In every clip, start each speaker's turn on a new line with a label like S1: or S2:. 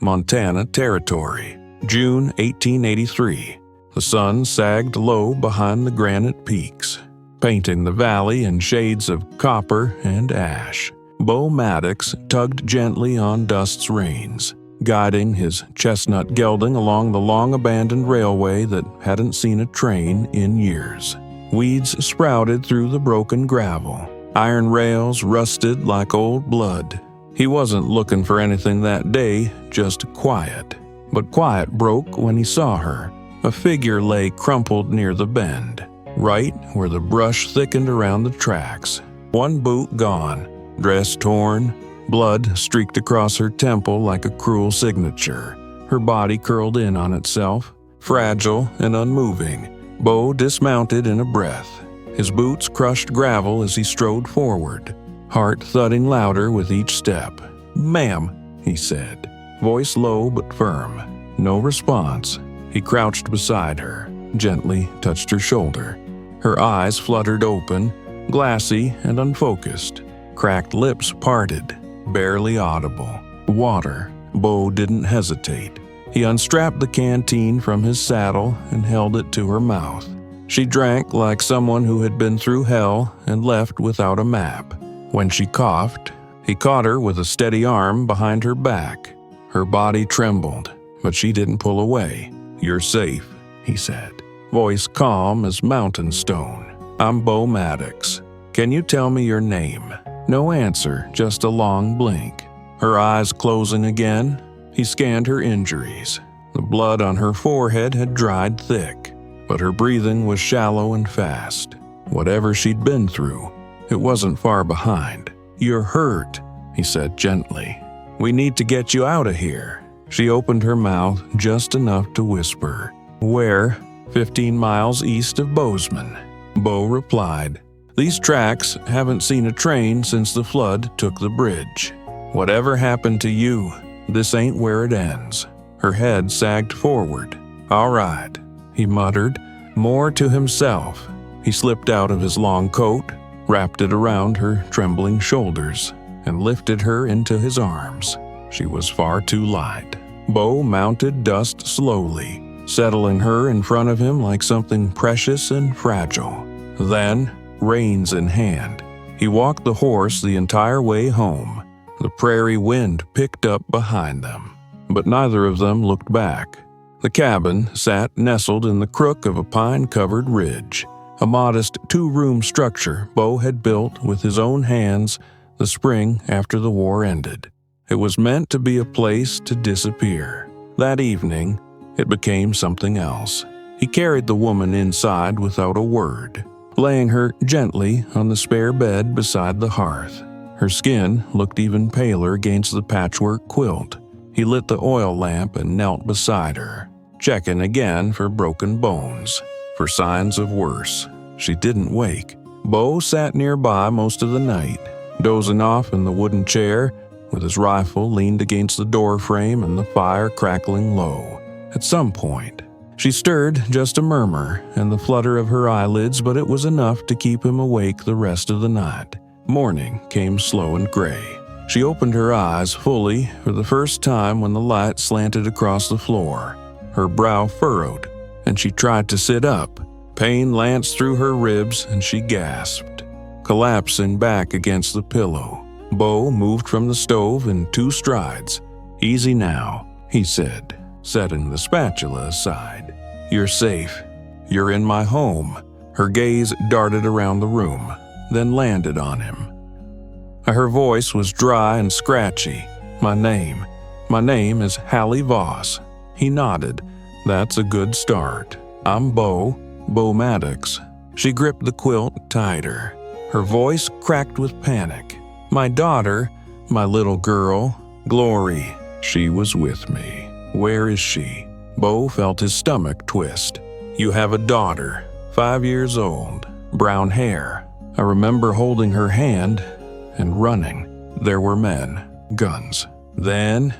S1: Montana Territory, June 1883. The sun sagged low behind the granite peaks, painting the valley in shades of copper and ash. Bo Maddox tugged gently on Dust's reins, guiding his chestnut gelding along the long-abandoned railway that hadn't seen a train in years. Weeds sprouted through the broken gravel. Iron rails rusted like old blood. He wasn't looking for anything that day, just quiet. But quiet broke when he saw her. A figure lay crumpled near the bend, right where the brush thickened around the tracks. One boot gone, dress torn, blood streaked across her temple like a cruel signature. Her body curled in on itself, fragile and unmoving. Bo dismounted in a breath. His boots crushed gravel as he strode forward, heart thudding louder with each step. "Ma'am," he said, voice low but firm. No response. He crouched beside her, gently touched her shoulder. Her eyes fluttered open, glassy and unfocused. Cracked lips parted, barely audible. Water. Bo didn't hesitate. He unstrapped the canteen from his saddle and held it to her mouth. She drank like someone who had been through hell and left without a map. When she coughed, he caught her with a steady arm behind her back. Her body trembled, but she didn't pull away. "You're safe," he said, voice calm as mountain stone. "I'm Bo Maddox. Can you tell me your name?" No answer, just a long blink. Her eyes closing again, he scanned her injuries. The blood on her forehead had dried thick, but her breathing was shallow and fast. Whatever she'd been through, it wasn't far behind. "You're hurt," he said gently. "We need to get you out of here." She opened her mouth just enough to whisper. "Where?" 15 miles east of Bozeman. Bo replied, "These tracks haven't seen a train since the flood took the bridge. Whatever happened to you, this ain't where it ends." Her head sagged forward. "All right," he muttered, more to himself. He slipped out of his long coat, wrapped it around her trembling shoulders, and lifted her into his arms. She was far too light. Bo mounted Dust slowly, settling her in front of him like something precious and fragile. Then, reins in hand, he walked the horse the entire way home. The prairie wind picked up behind them, but neither of them looked back. The cabin sat nestled in the crook of a pine-covered ridge, a modest 2-room structure Bo had built with his own hands the spring after the war ended. It was meant to be a place to disappear. That evening, it became something else. He carried the woman inside without a word, laying her gently on the spare bed beside the hearth. Her skin looked even paler against the patchwork quilt. He lit the oil lamp and knelt beside her, checking again for broken bones, for signs of worse. She didn't wake. Bo sat nearby most of the night, dozing off in the wooden chair, with his rifle leaned against the door frame and the fire crackling low. At some point, she stirred just a murmur and the flutter of her eyelids, but it was enough to keep him awake the rest of the night. Morning came slow and gray. She opened her eyes fully for the first time when the light slanted across the floor. Her brow furrowed, and she tried to sit up. Pain lanced through her ribs, and she gasped, collapsing back against the pillow. Bo moved from the stove in 2 strides. "Easy now," he said, setting the spatula aside. "You're safe. You're in my home." Her gaze darted around the room, then landed on him. Her voice was dry and scratchy. My name is Hallie Voss." He nodded. "That's a good start. I'm Bo Maddox." She gripped the quilt tighter. Her voice cracked with panic. "My daughter, my little girl, Glory, she was with me. Where is she?" Bo felt his stomach twist. "You have a daughter, 5 years old, brown hair. I remember holding her hand and running. There were men, guns. Then,"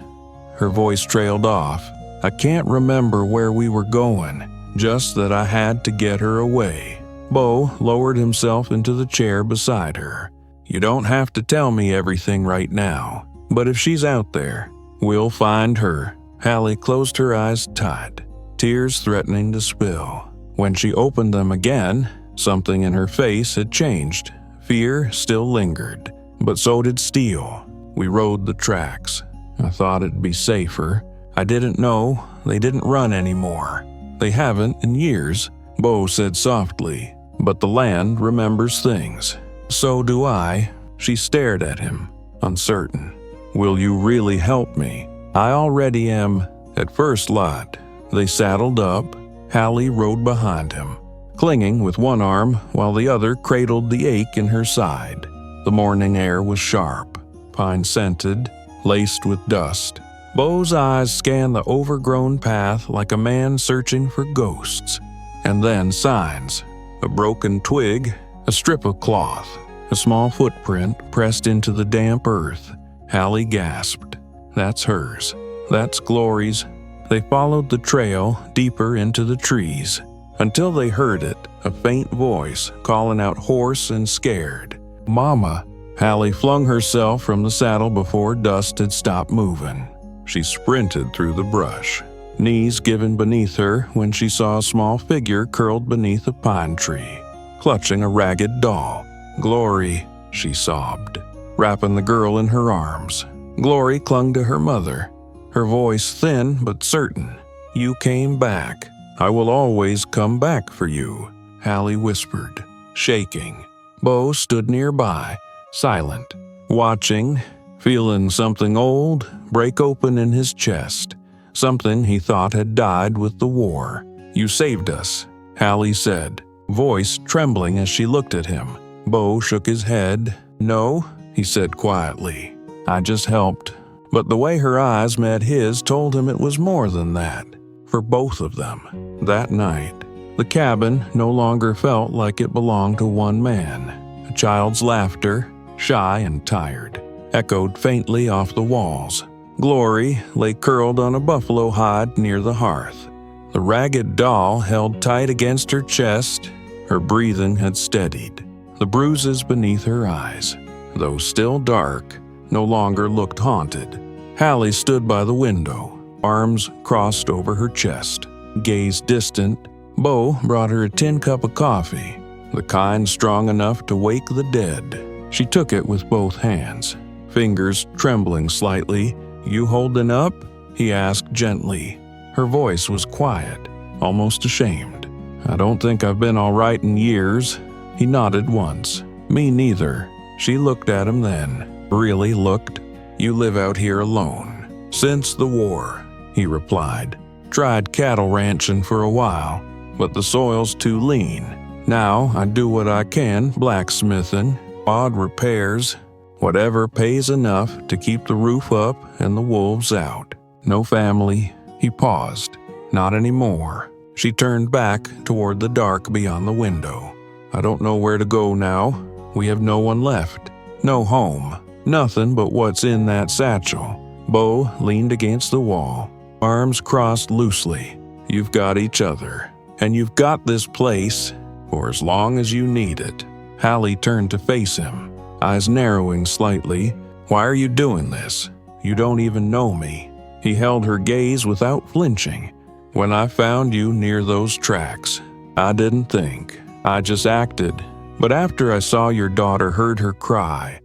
S1: her voice trailed off, "I can't remember where we were going, just that I had to get her away." Bo lowered himself into the chair beside her. "You don't have to tell me everything right now, but if she's out there, We'll find her." Hallie closed her eyes tight, tears threatening to spill. When she opened them again, something in her face had changed. Fear still lingered, but so did steel. We rode the tracks. I thought it'd be safer. I didn't know they didn't run anymore. They haven't in years, Bo said softly, but the land remembers things. So do I. She stared at him, uncertain. Will you really help me? I already am. At first lot, they saddled up. Hallie rode behind him, clinging with one arm while the other cradled the ache in her side. The morning air was sharp, pine-scented, laced with dust. Bo's eyes scanned the overgrown path like a man searching for ghosts. And then signs. A broken twig, a strip of cloth, a small footprint pressed into the damp earth. Hallie gasped. That's hers. That's Glory's. They followed the trail deeper into the trees until they heard it, a faint voice calling out hoarse and scared. "Mama." Hallie flung herself from the saddle before dust had stopped moving. She sprinted through the brush, knees given beneath her when she saw a small figure curled beneath a pine tree, clutching a ragged doll. "Glory," she sobbed, wrapping the girl in her arms. Glory clung to her mother, her voice thin but certain. "You came back. I will always come back for you," Hallie whispered, shaking. Bo stood nearby, silent, watching, feeling something old break open in his chest, something he thought had died with the war. "You saved us," Hallie said, voice trembling as she looked at him. Bo shook his head. "No," he said quietly. "I just helped." But the way her eyes met his told him it was more than that. For both of them, that night, the cabin no longer felt like it belonged to one man. A child's laughter, shy and tired, echoed faintly off the walls. Glory lay curled on a buffalo hide near the hearth. The ragged doll held tight against her chest. Her breathing had steadied. The bruises beneath her eyes, though still dark, no longer looked haunted. Hallie stood by the window, arms crossed over her chest, gaze distant. Bo brought her a tin cup of coffee, the kind strong enough to wake the dead. She took it with both hands, fingers trembling slightly. "You holding up?" he asked gently. Her voice was quiet, almost ashamed. "I don't think I've been all right in years." He nodded once. "Me neither." She looked at him then, really looked. "You live out here alone." "Since the war," he replied. "Tried cattle ranching for a while, but the soil's too lean. Now I do what I can, blacksmithing, odd repairs, whatever pays enough to keep the roof up and the wolves out. No family." He paused. "Not anymore." She turned back toward the dark beyond the window. "I don't know where to go now. We have no one left. No home. Nothing but what's in that satchel." Bo leaned against the wall, arms crossed loosely. "You've got each other. And you've got this place for as long as you need it." Hallie turned to face him, eyes narrowing slightly. "Why are you doing this? You don't even know me." He held her gaze without flinching. "When I found you near those tracks, I didn't think. I just acted. But after I saw your daughter heard her cry,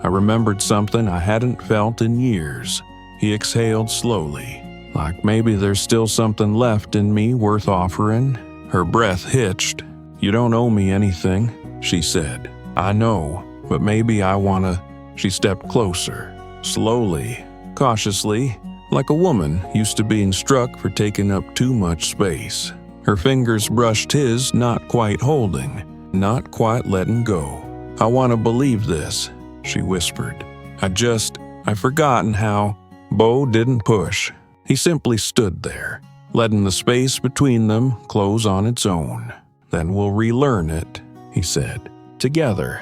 S1: I remembered something I hadn't felt in years." He exhaled slowly, like maybe there's still something left in me worth offering. Her breath hitched. "You don't owe me anything," she said. "I know, but maybe I wanna." She stepped closer, slowly, cautiously, like a woman used to being struck for taking up too much space. Her fingers brushed his, not quite holding, not quite letting go. "I want to believe this," she whispered. I've forgotten how." Bo didn't push. He simply stood there, letting the space between them close on its own. "Then we'll relearn it," he said. "Together."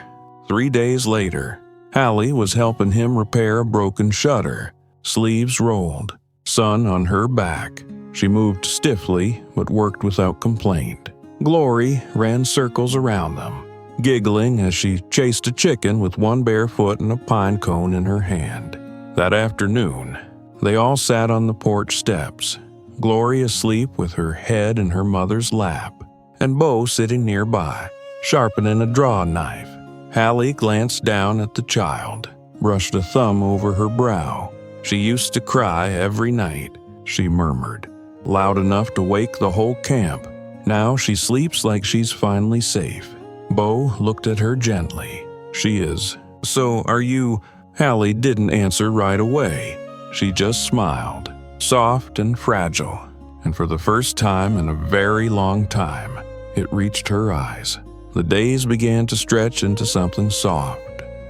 S1: 3 days later, Hallie was helping him repair a broken shutter, sleeves rolled, sun on her back. She moved stiffly, but worked without complaint. Glory ran circles around them, giggling as she chased a chicken with one bare foot and a pine cone in her hand. That afternoon, They all sat on the porch steps, Glory asleep with her head in her mother's lap, and Bo sitting nearby, sharpening a draw knife. Hallie glanced down at the child, brushed a thumb over her brow. She used to cry every night, she murmured, loud enough to wake the whole camp. Now she sleeps like she's finally safe. Bo looked at her gently. She is. So are you? Hallie didn't answer right away. She just smiled, soft and fragile, and for the first time in a very long time, it reached her eyes. The days began to stretch into something soft,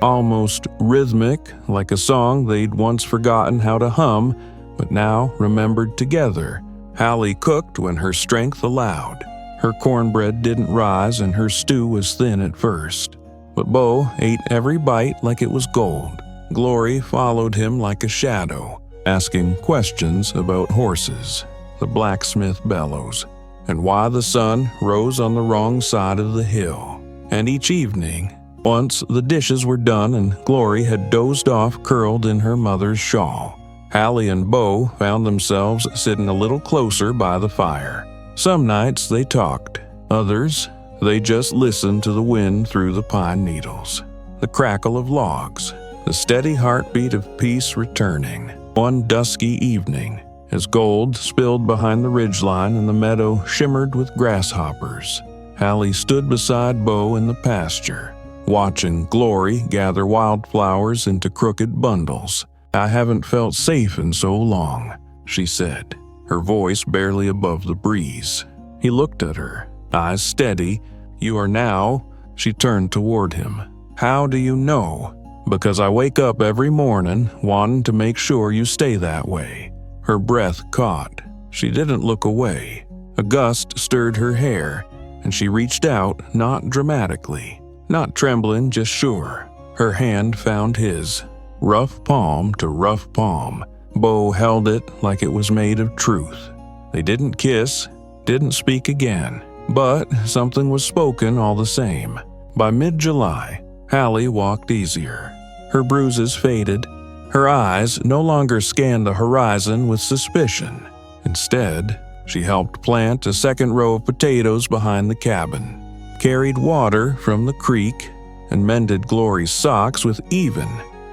S1: almost rhythmic, like a song they'd once forgotten how to hum, but now remembered together. Hallie cooked when her strength allowed. Her cornbread didn't rise and her stew was thin at first, but Bo ate every bite like it was gold. Glory followed him like a shadow, asking questions about horses, the blacksmith bellows, and why the sun rose on the wrong side of the hill. And each evening, once the dishes were done and Glory had dozed off curled in her mother's shawl, Hallie and Bo found themselves sitting a little closer by the fire. Some nights they talked, others they just listened to the wind through the pine needles, the crackle of logs, the steady heartbeat of peace returning. One dusky evening, as gold spilled behind the ridgeline and the meadow shimmered with grasshoppers, Hallie stood beside Bo in the pasture, watching Glory gather wildflowers into crooked bundles. "I haven't felt safe in so long," she said, her voice barely above the breeze. He looked at her, eyes steady. "You are now?" She turned toward him. "How do you know?" "Because I wake up every morning wanting to make sure you stay that way." Her breath caught. She didn't look away. A gust stirred her hair, and she reached out, not dramatically, not trembling, just sure. Her hand found his, rough palm to rough palm. Bo held it like it was made of truth. They didn't kiss, didn't speak again, but something was spoken all the same. By mid-July, Hallie walked easier. Her bruises faded. Her eyes no longer scanned the horizon with suspicion. Instead, she helped plant a second row of potatoes behind the cabin, carried water from the creek, and mended Glory's socks with even,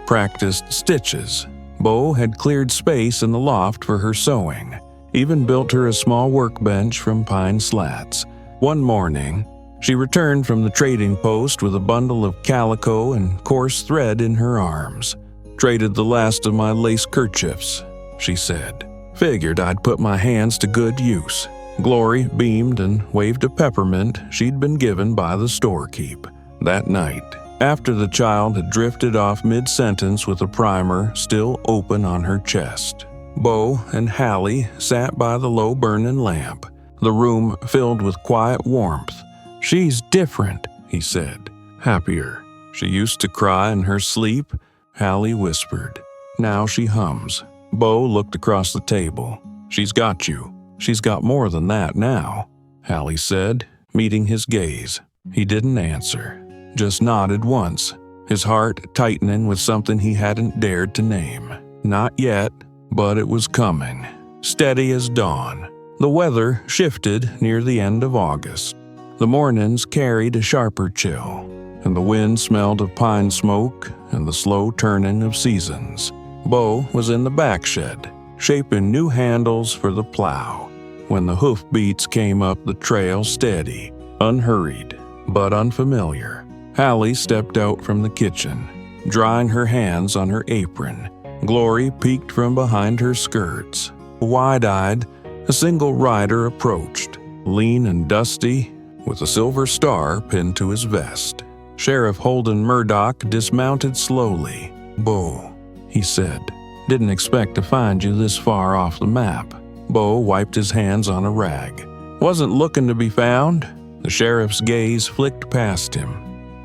S1: practiced stitches. Bo had cleared space in the loft for her sewing, even built her a small workbench from pine slats. One morning, she returned from the trading post with a bundle of calico and coarse thread in her arms. "Traded the last of my lace kerchiefs," she said. "Figured I'd put my hands to good use." Glory beamed and waved a peppermint she'd been given by the storekeep. That night, after the child had drifted off mid-sentence with a primer still open on her chest, Bo and Hallie sat by the low-burning lamp, the room filled with quiet warmth. "She's different," he said, happier. "She used to cry in her sleep," Hallie whispered. "Now she hums." Bo looked across the table. "She's got you. She's got more than that now," Hallie said, meeting his gaze. He didn't answer, just nodded once, his heart tightening with something he hadn't dared to name. Not yet, but it was coming, steady as dawn. The weather shifted near the end of August. The mornings carried a sharper chill, and the wind smelled of pine smoke and the slow turning of seasons. Bo was in the back shed, shaping new handles for the plow, when the hoofbeats came up the trail steady, unhurried, but unfamiliar. Hallie stepped out from the kitchen, drying her hands on her apron. Glory peeked from behind her skirts. Wide-eyed, a single rider approached, lean and dusty, with a silver star pinned to his vest. Sheriff Holden Murdoch dismounted slowly. "Bo," he said, "didn't expect to find you this far off the map." Bo wiped his hands on a rag. "Wasn't looking to be found." The sheriff's gaze flicked past him,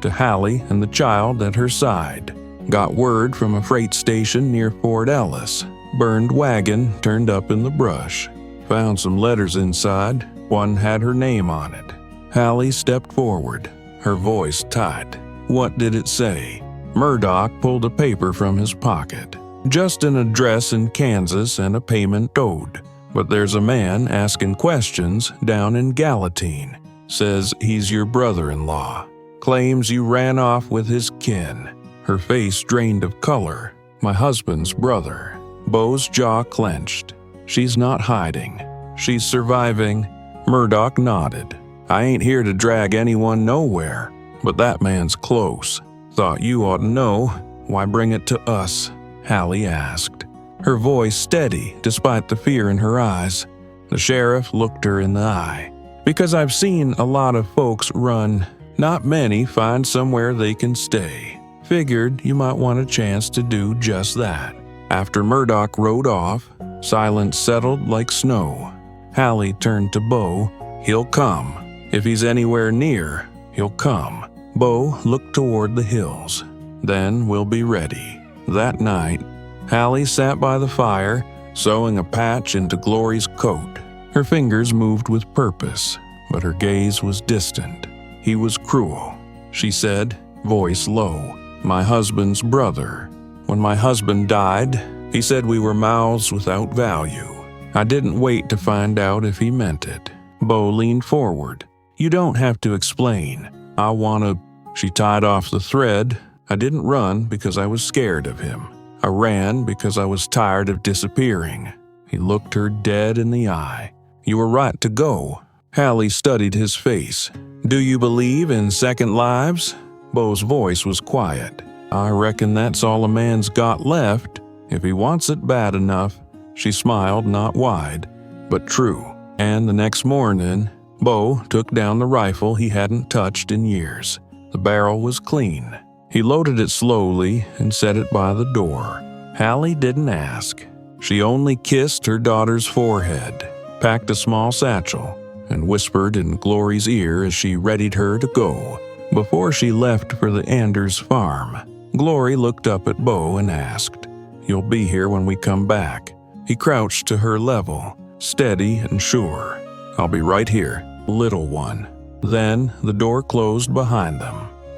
S1: to Hallie and the child at her side. "Got word from a freight station near Fort Ellis. Burned wagon turned up in the brush. Found some letters inside. One had her name on it." Hallie stepped forward, her voice tight. "What did it say?" Murdoch pulled a paper from his pocket. just an address in Kansas and a payment owed. But there's a man asking questions down in Gallatin. Says he's your brother-in-law. Claims you ran off with his kin." Her face drained of color. "My husband's brother." Bo's jaw clenched. "She's not hiding. She's surviving." Murdoch nodded. "I ain't here to drag anyone nowhere, but that man's close. Thought you ought to know. Why bring it to us?" Hallie asked, her voice steady despite the fear in her eyes. The sheriff looked her in the eye. "Because I've seen a lot of folks run. Not many find somewhere they can stay. Figured you might want a chance to do just that." After Murdoch rode off, silence settled like snow. Hallie turned to Bo. "He'll come. If he's anywhere near, he'll come." Bo looked toward the hills. "Then we'll be ready." That night, Hallie sat by the fire, sewing a patch into Glory's coat. Her fingers moved with purpose, but her gaze was distant. "He was cruel," she said, voice low. "My husband's brother. When my husband died, he said we were mouths without value. I didn't wait to find out if he meant it." Bo leaned forward. "You don't have to explain. I want to..." She tied off the thread. "I didn't run because I was scared of him. I ran because I was tired of disappearing." He looked her dead in the eye. "You were right to go." Hallie studied his face. "Do you believe in second lives?" Bo's voice was quiet. "I reckon that's all a man's got left, if he wants it bad enough." She smiled, not wide, but true. And the next morning, Bo took down the rifle he hadn't touched in years. The barrel was clean. He loaded it slowly and set it by the door. Hallie didn't ask. She only kissed her daughter's forehead, packed a small satchel, and whispered in Glory's ear as she readied her to go. Before she left for the Anders farm, Glory looked up at Bo and asked, "You'll be here when we come back?" He crouched to her level, steady and sure. "I'll be right here, little one." Then the door closed behind them,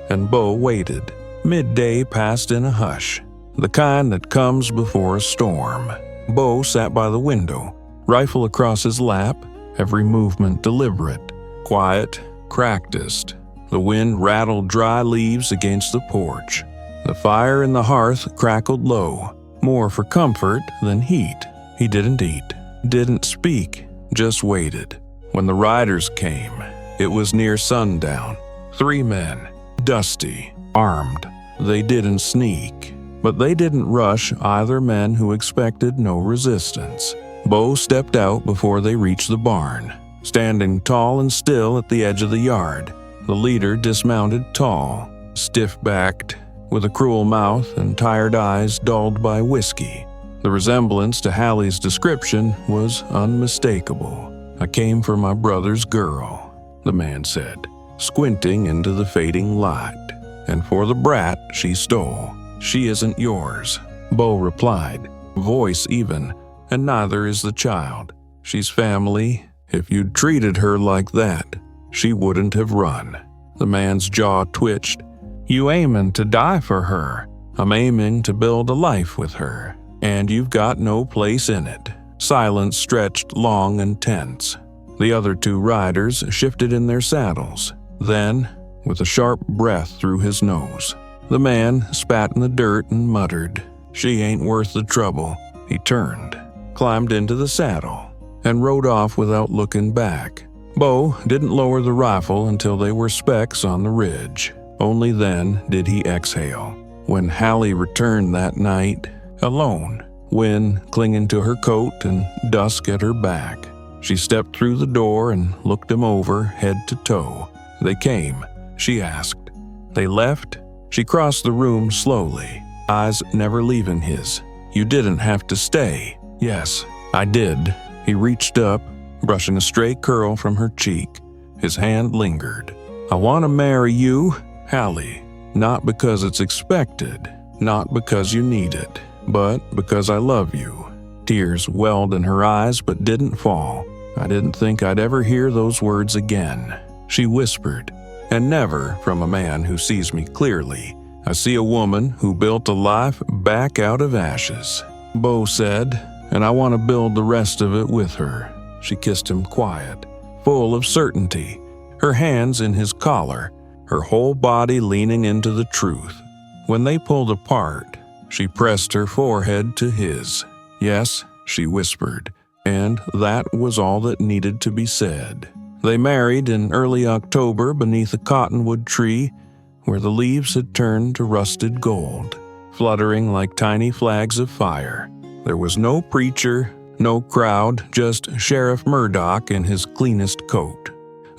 S1: and Bo waited. Midday passed in a hush, the kind that comes before a storm. Bo sat by the window, rifle across his lap, every movement deliberate, quiet, practiced. The wind rattled dry leaves against the porch. The fire in the hearth crackled low, more for comfort than heat. He didn't eat, didn't speak, just waited. When the riders came, it was near sundown. 3 men, dusty, armed. They didn't sneak, but they didn't rush either men who expected no resistance. Bo stepped out before they reached the barn, standing tall and still at the edge of the yard. The leader dismounted tall, stiff-backed, with a cruel mouth and tired eyes dulled by whiskey. The resemblance to Hallie's description was unmistakable. "I came for my brother's girl," the man said, squinting into the fading light. "And for the brat she stole. She isn't yours," Bo replied, voice even, "and neither is the child. She's family. If you'd treated her like that, she wouldn't have run." The man's jaw twitched. "You aiming to die for her. I'm aiming to build a life with her, and you've got no place in it." Silence stretched long and tense. The other 2 riders shifted in their saddles. Then, with a sharp breath through his nose, the man spat in the dirt and muttered, "She ain't worth the trouble." He turned, climbed into the saddle, and rode off without looking back. Bo didn't lower the rifle until they were specks on the ridge. Only then did he exhale. When Hallie returned that night, alone, wind clinging to her coat and dusk at her back, she stepped through the door and looked him over head to toe. "They came?" she asked. "They left?" She crossed the room slowly, eyes never leaving his. "You didn't have to stay." "Yes, I did." He reached up, brushing a stray curl from her cheek. His hand lingered. "I want to marry you, Hallie, not because it's expected, not because you need it, but because I love you." Tears welled in her eyes but didn't fall. "I didn't think I'd ever hear those words again," she whispered, "and never from a man who sees me clearly." I see a woman who built a life back out of ashes," Bo said, "and I want to build the rest of it with her." She kissed him quiet, full of certainty, her hands in his collar, her whole body leaning into the truth. When they pulled apart, she pressed her forehead to his. "Yes," she whispered, and that was all that needed to be said. They married in early October beneath a cottonwood tree where the leaves had turned to rusted gold, fluttering like tiny flags of fire. There was no preacher, no crowd, just Sheriff Murdoch in his cleanest coat,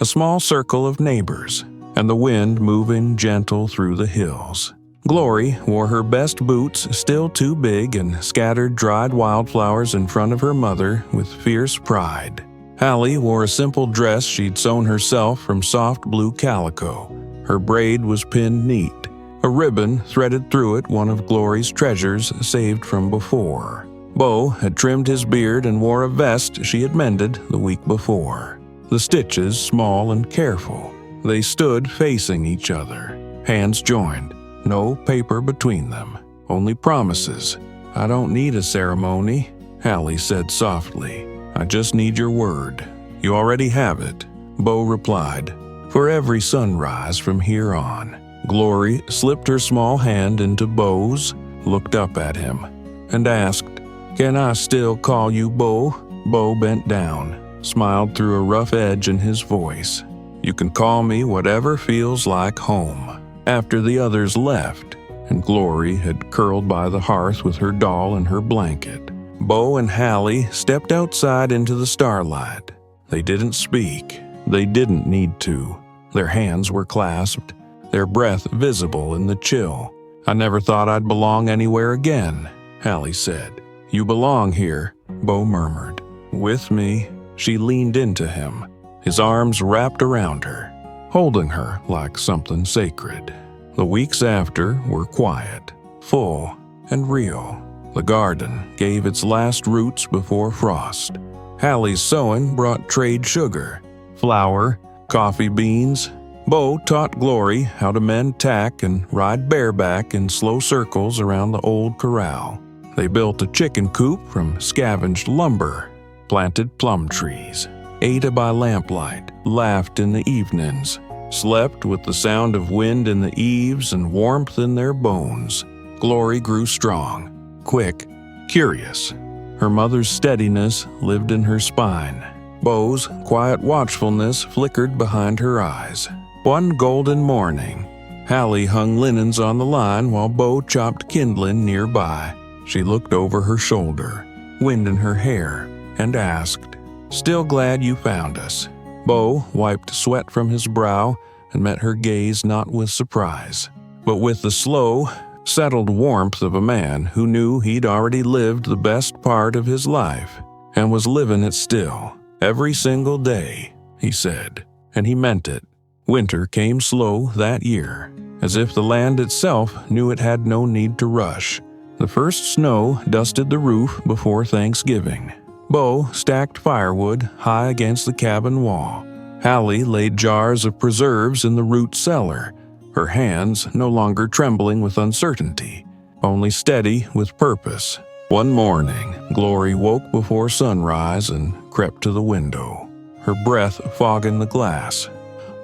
S1: a small circle of neighbors, and the wind moving gentle through the hills. Glory wore her best boots, still too big, and scattered dried wildflowers in front of her mother with fierce pride. Hallie wore a simple dress she'd sewn herself from soft blue calico. Her braid was pinned neat, a ribbon threaded through it one of Glory's treasures saved from before. Bo had trimmed his beard and wore a vest she had mended the week before, the stitches small and careful. They stood facing each other, hands joined, no paper between them, only promises. "I don't need a ceremony," Hallie said softly. "I just need your word." "You already have it," Bo replied. "For every sunrise from here on." Glory slipped her small hand into Bo's, looked up at him, and asked, "Can I still call you Bo?" Bo bent down, smiled through a rough edge in his voice. "You can call me whatever feels like home." After the others left, and Glory had curled by the hearth with her doll and her blanket, Bo and Hallie stepped outside into the starlight. They didn't speak. They didn't need to. Their hands were clasped, their breath visible in the chill. "I never thought I'd belong anywhere again," Hallie said. "You belong here," Bo murmured. "With me." She leaned into him, his arms wrapped around her, holding her like something sacred. The weeks after were quiet, full, and real. The garden gave its last roots before frost. Hallie's sewing brought trade sugar, flour, coffee beans. Bo taught Glory how to mend tack and ride bareback in slow circles around the old corral. They built a chicken coop from scavenged lumber, planted plum trees, ate by lamplight, laughed in the evenings, slept with the sound of wind in the eaves and warmth in their bones. Glory grew strong, quick, curious. Her mother's steadiness lived in her spine. Bo's quiet watchfulness flickered behind her eyes. One golden morning, Hallie hung linens on the line while Bo chopped kindling nearby. She looked over her shoulder, wind in her hair, and asked, "Still glad you found us?" Bo wiped sweat from his brow and met her gaze not with surprise, but with the slow, settled warmth of a man who knew he'd already lived the best part of his life and was living it still. "Every single day," he said, and he meant it. Winter came slow that year, as if the land itself knew it had no need to rush. The first snow dusted the roof before Thanksgiving. Bo stacked firewood high against the cabin wall. Hallie laid jars of preserves in the root cellar, her hands no longer trembling with uncertainty, only steady with purpose. One morning, Glory woke before sunrise and crept to the window, her breath fogging the glass.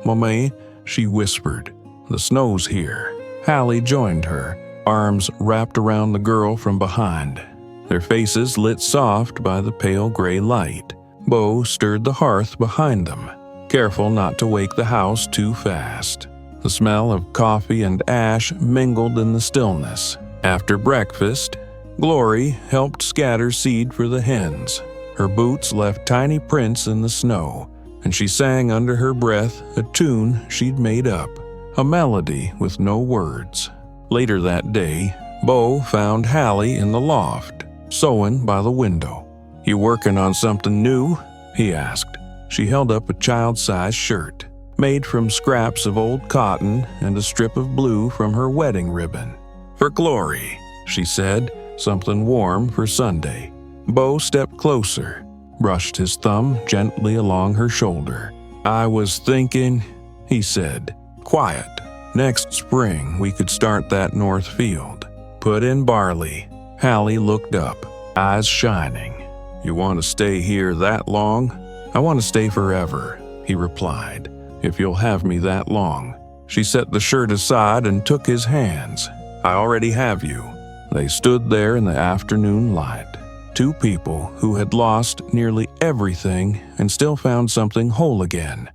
S1: "Mommy," she whispered, "the snow's here." Hallie joined her, arms wrapped around the girl from behind, their faces lit soft by the pale gray light. Bo stirred the hearth behind them, careful not to wake the house too fast. The smell of coffee and ash mingled in the stillness. After breakfast, Glory helped scatter seed for the hens. Her boots left tiny prints in the snow, and she sang under her breath a tune she'd made up, a melody with no words. Later that day, Bo found Hallie in the loft, sewing by the window. "You working on something new?" he asked. She held up a child-sized shirt, made from scraps of old cotton and a strip of blue from her wedding ribbon. "For Glory," she said, "something warm for Sunday." Bo stepped closer, brushed his thumb gently along her shoulder. "I was thinking," he said, quiet, Next spring, we could start that north field. Put in barley. Hallie looked up, eyes shining. You want to stay here that long? I want to stay forever, he replied, if you'll have me that long. She set the shirt aside and took his hands. I already have you. They stood there in the afternoon light. Two people who had lost nearly everything and still found something whole again.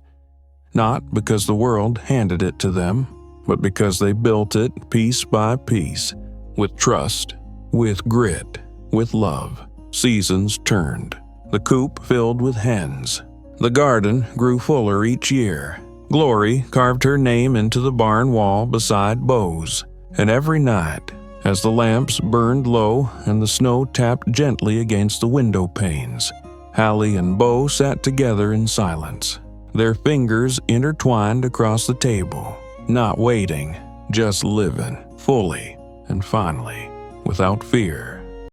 S1: Not because the world handed it to them, but because they built it piece by piece, with trust, with grit, with love. Seasons turned. The coop filled with hens. The garden grew fuller each year. Glory carved her name into the barn wall beside Bo's. And every night, as the lamps burned low and the snow tapped gently against the window panes, Hallie and Bo sat together in silence, their fingers intertwined across the table, not waiting, just living, fully and finally, without fear.